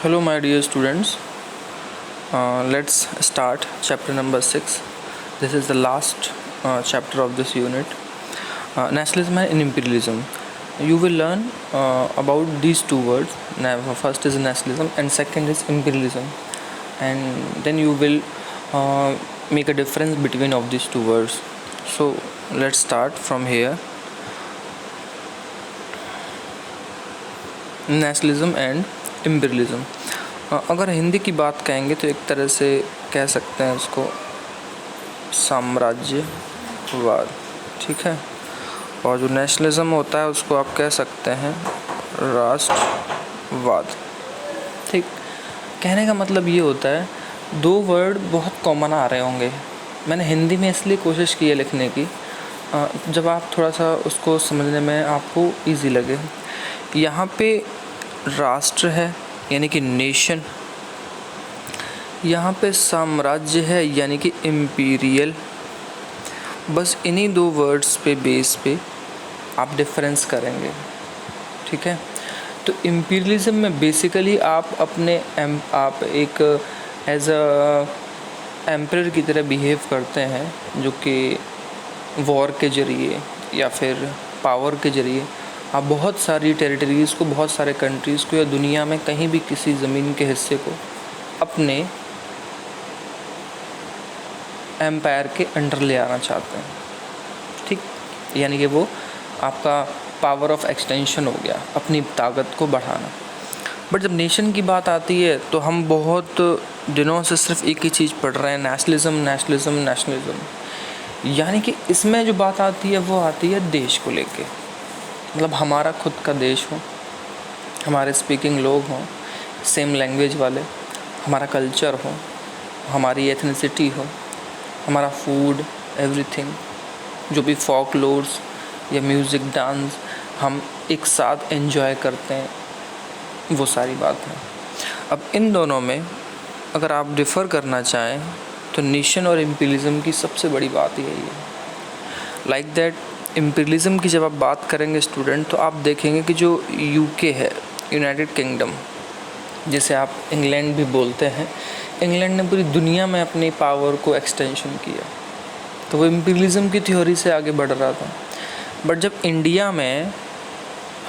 Hello, my dear students. Let's start chapter number 6. This is the last chapter of this unit. Nationalism and imperialism. You will learn about these two words. First is nationalism and second is imperialism. And then you will make a difference between of these two words. So let's start from here. Nationalism and imperialism. अगर हिंदी की बात कहेंगे तो एक तरह से कह सकते हैं इसको साम्राज्यवाद, ठीक है. और जो नेशनलिज्म होता है उसको आप कह सकते हैं राष्ट्रवाद, ठीक. कहने का मतलब ये होता है, दो वर्ड बहुत कॉमन आ रहे होंगे. मैंने हिंदी में इसलिए कोशिश की है लिखने की जब आप थोड़ा सा उसको समझने में आपको इजी लगे. यहाँ पे राष्ट्र है यानी कि नेशन, यहाँ पे साम्राज्य है यानी कि इम्पीरियल. बस इन्हीं दो वर्ड्स पे बेस पे आप डिफरेंस करेंगे, ठीक है. तो इम्पीरियलिज्म में बेसिकली आप एक एज अ एम्परर की तरह बिहेव करते हैं, जो कि वॉर के ज़रिए या फिर पावर के ज़रिए आप बहुत सारी टेरिटरीज़ को, बहुत सारे कंट्रीज़ को या दुनिया में कहीं भी किसी ज़मीन के हिस्से को अपने एम्पायर के अंडर ले आना चाहते हैं, ठीक. यानी कि वो आपका पावर ऑफ एक्सटेंशन हो गया, अपनी ताकत को बढ़ाना. बट जब नेशन की बात आती है तो हम बहुत दिनों से सिर्फ एक ही चीज़ पढ़ रहे हैं, नेशनलिज्म नेशनलिज्म नेशनलिज्म. यानी कि इसमें जो बात आती है वो आती है देश को लेके. मतलब हमारा खुद का देश हो, हमारे स्पीकिंग लोग हों, सेम लैंग्वेज वाले, हमारा कल्चर हो, हमारी एथनिसिटी हो, हमारा फूड, एवरीथिंग, जो भी फोक लोर्स या म्यूज़िक डांस हम एक साथ एंजॉय करते हैं, वो सारी बात है. अब इन दोनों में अगर आप डिफ़र करना चाहें तो नेशन और इम्पीरियलिज्म की सबसे बड़ी बात यही है. लाइक दैट इम्पीरियलिज्म की जब आप बात करेंगे स्टूडेंट, तो आप देखेंगे कि जो यूके है, यूनाइटेड किंगडम, जिसे आप इंग्लैंड भी बोलते हैं, इंग्लैंड ने पूरी दुनिया में अपनी पावर को एक्सटेंशन किया. तो वो इम्पीरियलिज्म की थ्योरी से आगे बढ़ रहा था. बट जब इंडिया में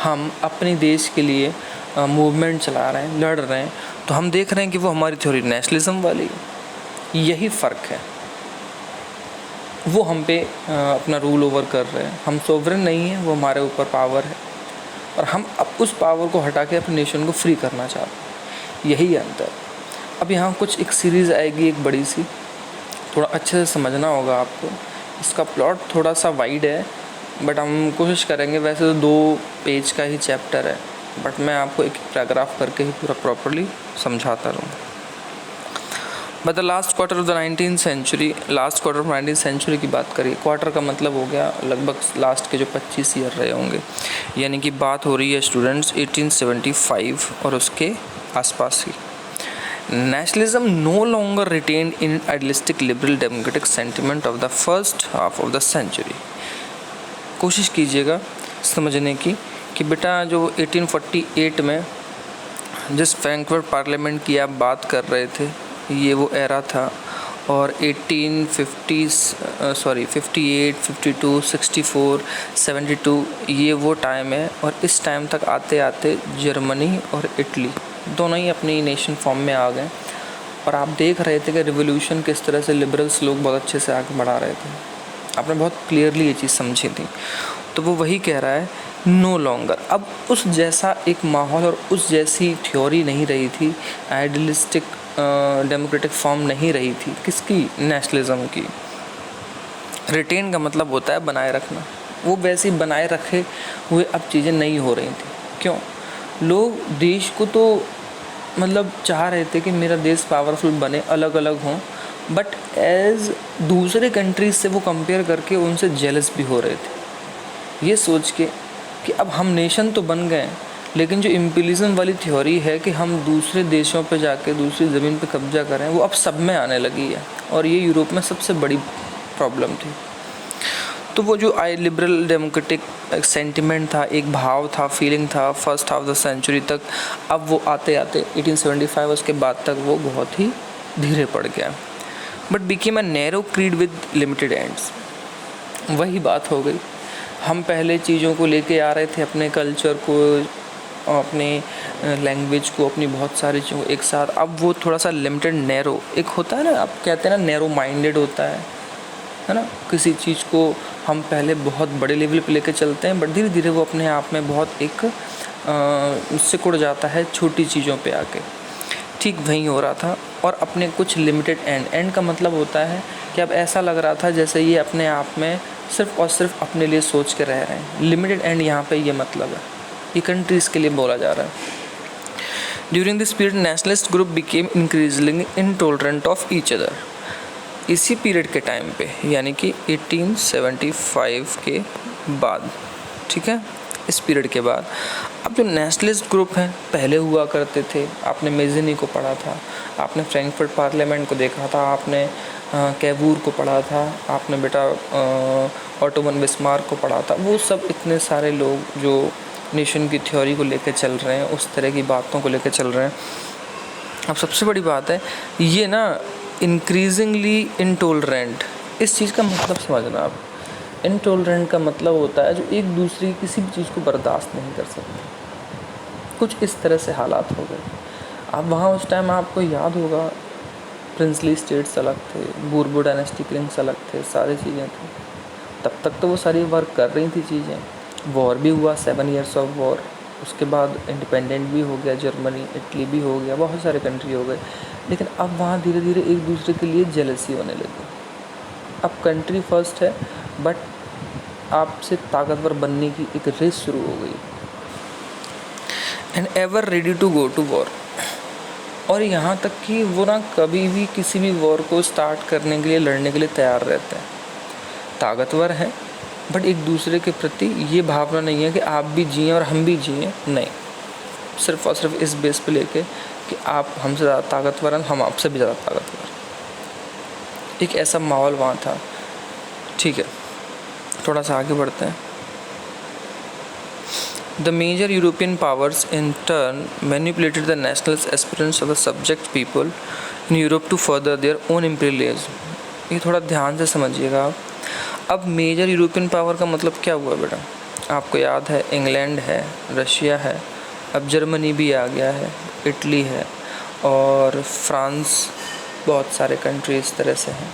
हम अपने देश के लिए मूवमेंट चला रहे हैं, लड़ रहे हैं, तो हम देख रहे हैं कि वो हमारी थ्योरी नेशनलिज्म वाली है. यही फ़र्क है. वो हम पे अपना रूल ओवर कर रहे हैं. हम सोवरेन नहीं हैं, वो हमारे ऊपर पावर है, और हम अब उस पावर को हटा के अपने नेशन को फ्री करना चाहते हैं. यही अंतर. अब यहाँ कुछ एक सीरीज़ आएगी, एक बड़ी सी, थोड़ा अच्छे से समझना होगा आपको. इसका प्लॉट थोड़ा सा वाइड है, बट हम कोशिश करेंगे. वैसे तो 2 पेज का ही चैप्टर है, बट मैं आपको एक पैराग्राफ करके ही पूरा प्रॉपरली समझाता रहूँ. But the last quarter of the 19th century, last quarter of 19th century की बात करिए. क्वार्टर का मतलब हो गया लगभग लास्ट के जो 25 ईयर रहे होंगे. यानी कि बात हो रही है स्टूडेंट्स 1875 और उसके आसपास ही. Nationalism no longer retained in idealistic liberal democratic sentiment of the first half of the century. कोशिश कीजिएगा समझने की कि बेटा जो 1848 में जिस फ्रैंकफर्ट पार्लियामेंट की आप बात कर रहे थे, ये वो एरा था. और 1850 58, 52, 64, 72 ये वो टाइम है. और इस टाइम तक आते आते जर्मनी और इटली दोनों ही अपनी नेशन फॉर्म में आ गए. और आप देख रहे थे कि रिवोल्यूशन किस तरह से लिबरल्स लोग बहुत अच्छे से आगे बढ़ा रहे थे. आपने बहुत क्लियरली ये चीज़ समझी थी. तो वो वही कह रहा है, नो लॉन्गर. अब उस जैसा एक माहौल और उस जैसी थ्योरी नहीं रही थी, आइडियलिस्टिक डेमोक्रेटिक फॉर्म नहीं रही थी. किसकी? नेशनलिज्म की. रिटेन का मतलब होता है बनाए रखना. वो वैसे बनाए रखे हुए अब चीज़ें नहीं हो रही थी. क्यों? लोग देश को तो मतलब चाह रहे थे कि मेरा देश पावरफुल बने, अलग अलग हों, बट एज दूसरे कंट्रीज से वो कंपेयर करके उनसे जेलस भी हो रहे थे, ये सोच के कि अब हम नेशन तो बन गए, लेकिन जो इम्पीरियलिज्म वाली थ्योरी है कि हम दूसरे देशों पे जाके दूसरी ज़मीन पे कब्जा करें, वो अब सब में आने लगी है. और ये यूरोप में सबसे बड़ी प्रॉब्लम थी. तो वो जो आई लिबरल डेमोक्रेटिक सेंटिमेंट था, एक भाव था, फीलिंग था फर्स्ट हाफ द सेंचुरी तक, अब वो आते आते 1875 उसके बाद तक वो बहुत ही धीरे पड़ गया। But became a narrow creed with limited ends. वही बात हो गई, हम पहले चीज़ों को लेके आ रहे थे, अपने कल्चर को, अपने लैंग्वेज को, अपनी बहुत सारी चीज़ों को एक साथ, अब वो थोड़ा सा लिमिटेड नैरो, एक होता है ना, आप कहते हैं ना नैरो माइंडेड होता है ना, किसी चीज़ को हम पहले बहुत बड़े लेवल पे लेके चलते हैं, बट धीरे धीरे वो अपने आप में बहुत एक सिकुड़ जाता है छोटी चीज़ों पे आके। ठीक वही हो रहा था, और अपने कुछ लिमिटेड एंड का मतलब होता है कि अब ऐसा लग रहा था जैसे ये अपने आप में सिर्फ और सिर्फ अपने लिए सोच के रह रहे हैं। लिमिटेड एंड यहाँ पे ये मतलब है, ये कंट्रीज़ के लिए बोला जा रहा है। During this period nationalist group became increasingly intolerant of each other. इसी पीरियड के टाइम पे, यानी कि 1875 के बाद, ठीक है, इस पीरियड के बाद अब जो नेशनलिस्ट ग्रुप हैं, पहले हुआ करते थे, आपने मेज़नी को पढ़ा था, आपने फ्रैंकफर्ट पार्लियामेंट को देखा था, आपने कैबूर को पढ़ा था, आपने बेटा ऑटोमन बिस्मार्क को पढ़ा था, वो सब इतने सारे लोग जो नेशन की थ्योरी को लेकर चल रहे हैं, उस तरह की बातों को लेकर चल रहे हैं। अब सबसे बड़ी बात है ये ना, इंक्रीजिंगली इनटॉलरेंट, इस चीज़ का मतलब समझना आप। इनटॉलरेंट का मतलब होता है जो एक दूसरे की किसी भी चीज़ को बर्दाश्त नहीं कर सकते। कुछ इस तरह से हालात हो गए। अब वहाँ उस टाइम आपको याद होगा, प्रिंसली स्टेट्स अलग थे, बूरबो डायनेस्टी किंग्स अलग थे, सारी चीज़ें थी। तब तक तो वो सारी वर्क कर रही थी चीज़ें। वॉर भी हुआ, 7 years ऑफ वॉर, उसके बाद इंडिपेंडेंट भी हो गया जर्मनी, इटली भी हो गया, बहुत सारे कंट्री हो गए। लेकिन अब वहाँ धीरे धीरे एक दूसरे के लिए जेलसी होने लगी। अब कंट्री फर्स्ट है, बट आपसे ताकतवर बनने की एक रेस शुरू हो गई। And ever ready to go to war, और यहाँ तक कि वो ना कभी भी किसी भी वॉर को स्टार्ट करने के लिए, लड़ने के लिए तैयार रहते हैं। ताकतवर हैं, बट एक दूसरे के प्रति ये भावना नहीं है कि आप भी जिएं और हम भी जिएं, नहीं, सिर्फ और सिर्फ इस बेस पे लेके कि आप हमसे ज़्यादा ताकतवर हैं, हम आपसे भी ज़्यादा ताकतवर। एक ऐसा माहौल वहाँ था। ठीक है, थोड़ा सा आगे बढ़ते हैं। The major European powers in turn manipulated the nationalist aspirations of the subject people in Europe to further their own imperialism. ये थोड़ा ध्यान से समझिएगा आप। अब मेजर यूरोपियन पावर का मतलब क्या हुआ बेटा? आपको याद है, इंग्लैंड है, रशिया है, अब जर्मनी भी आ गया है, इटली है, और फ्रांस, बहुत सारे कंट्री इस तरह से हैं।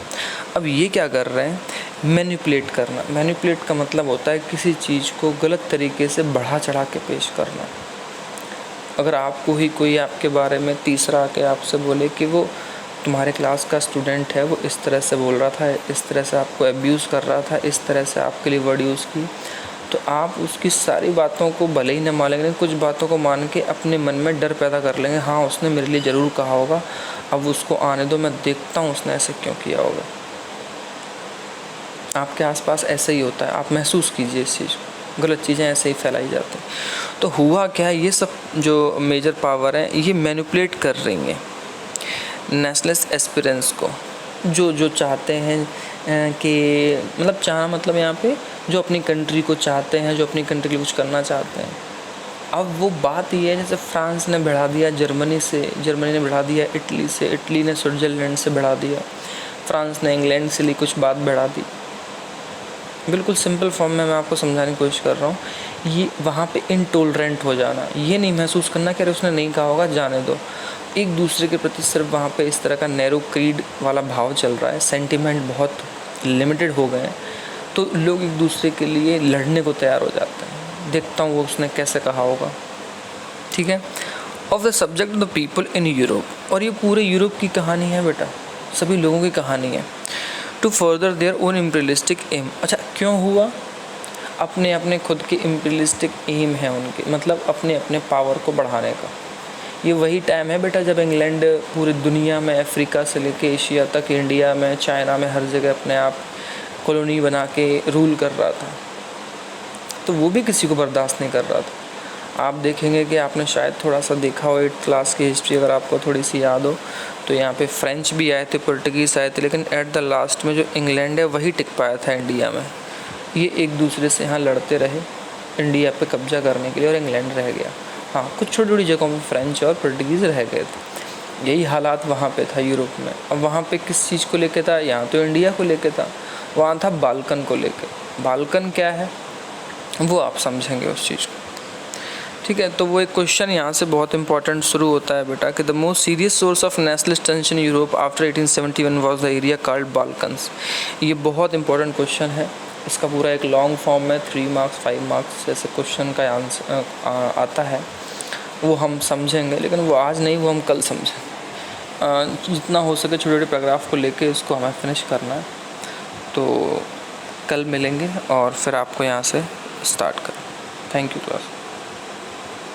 अब ये क्या कर रहे हैं? मैनिपुलेट करना। मैनिपुलेट का मतलब होता है किसी चीज़ को गलत तरीके से बढ़ा चढ़ा के पेश करना। अगर आपको ही कोई आपके बारे में तीसरा आके आपसे बोले कि वो तुम्हारे क्लास का स्टूडेंट है, वो इस तरह से बोल रहा था, इस तरह से आपको अब्यूज़ कर रहा था, इस तरह से आपके लिए वर्ड यूज़ की, तो आप उसकी सारी बातों को भले ही न मानेंगे, कुछ बातों को मान के अपने मन में डर पैदा कर लेंगे। हाँ, उसने मेरे लिए ज़रूर कहा होगा, अब उसको आने दो, मैं देखता हूँ उसने ऐसे क्यों किया होगा। आपके आसपास ऐसे ही होता है, आप महसूस कीजिए इस चीज़ को, गलत चीज़ें ऐसे ही फैलाई जाती हैं। तो हुआ क्या है, ये सब जो मेजर पावर हैं ये मैनिपुलेट कर रही हैं नेशनलिस्ट एस्पिरेंट्स को, जो चाहते हैं कि मतलब चाहना मतलब यहाँ पे जो अपनी कंट्री को चाहते हैं, जो अपनी कंट्री के लिए कुछ करना चाहते हैं। अब वो बात ये है, जैसे फ्रांस ने बढ़ा दिया जर्मनी से, जर्मनी ने बढ़ा दिया इटली से, इटली ने स्विट्ज़रलैंड से बढ़ा दिया, फ्रांस ने इंग्लैंड से ली कुछ बात बढ़ा दी। बिल्कुल सिंपल फॉर्म में मैं आपको समझाने की कोशिश कर रहा हूँ। ये वहाँ पे इनटॉलरेंट हो जाना, ये नहीं महसूस करना कि अरे उसने नहीं कहा होगा, जाने दो। एक दूसरे के प्रति सिर्फ वहाँ पे इस तरह का नैरो क्रीड वाला भाव चल रहा है, सेंटिमेंट बहुत लिमिटेड हो गए हैं, तो लोग एक दूसरे के लिए लड़ने को तैयार हो जाते हैं। देखता हूँ वो उसने कैसे कहा होगा, ठीक है। Of the subject of the people in Europe, और ये पूरे यूरोप की कहानी है बेटा, सभी लोगों की कहानी है। To further their own imperialistic aim. अच्छा, क्यों हुआ? अपने अपने खुद के इम्पीरियलिस्टिक एम है उनके, मतलब अपने अपने पावर को बढ़ाने का। ये वही टाइम है बेटा जब इंग्लैंड पूरी दुनिया में, अफ्रीका से लेके एशिया तक, इंडिया में, चाइना में, हर जगह अपने आप कॉलोनी बना के रूल कर रहा था। तो वो भी किसी को बर्दाश्त नहीं कर रहा था। आप देखेंगे कि आपने शायद थोड़ा सा देखा हो 8th क्लास की हिस्ट्री, अगर आपको थोड़ी सी याद हो, तो यहाँ पे फ्रेंच भी आए थे, पुर्तगीज़ आए थे, लेकिन एट द लास्ट में जो इंग्लैंड है वही टिक पाया था इंडिया में। ये एक दूसरे से यहाँ लड़ते रहे इंडिया पे कब्जा करने के लिए, और इंग्लैंड रह गया। हाँ, कुछ छोटी छोटी जगहों में फ्रेंच और पोर्टुगीज़ रह गए थे। यही हालात वहाँ पे था यूरोप में। अब वहाँ पे किस चीज़ को लेके था? यहाँ तो इंडिया को लेके था, वहाँ था बाल्कन को लेके। बाल्कन क्या है वो आप समझेंगे उस चीज़ को, ठीक है। तो वो एक क्वेश्चन यहाँ से बहुत इंपॉर्टेंट शुरू होता है बेटा कि the most serious source of nationalist tension in Europe after 1871 was the area called Balkans. ये बहुत इंपॉर्टेंट क्वेश्चन है। इसका पूरा एक लॉन्ग फॉर्म में 3 मार्क्स 5 मार्क्स जैसे क्वेश्चन का आंसर आता है, वो हम समझेंगे, लेकिन वो आज नहीं, वो हम कल समझेंगे। जितना हो सके छोटे छोटे पैराग्राफ को लेके इसको हमें फिनिश करना है। तो कल मिलेंगे और फिर आपको यहाँ से स्टार्ट करें। Thank you class.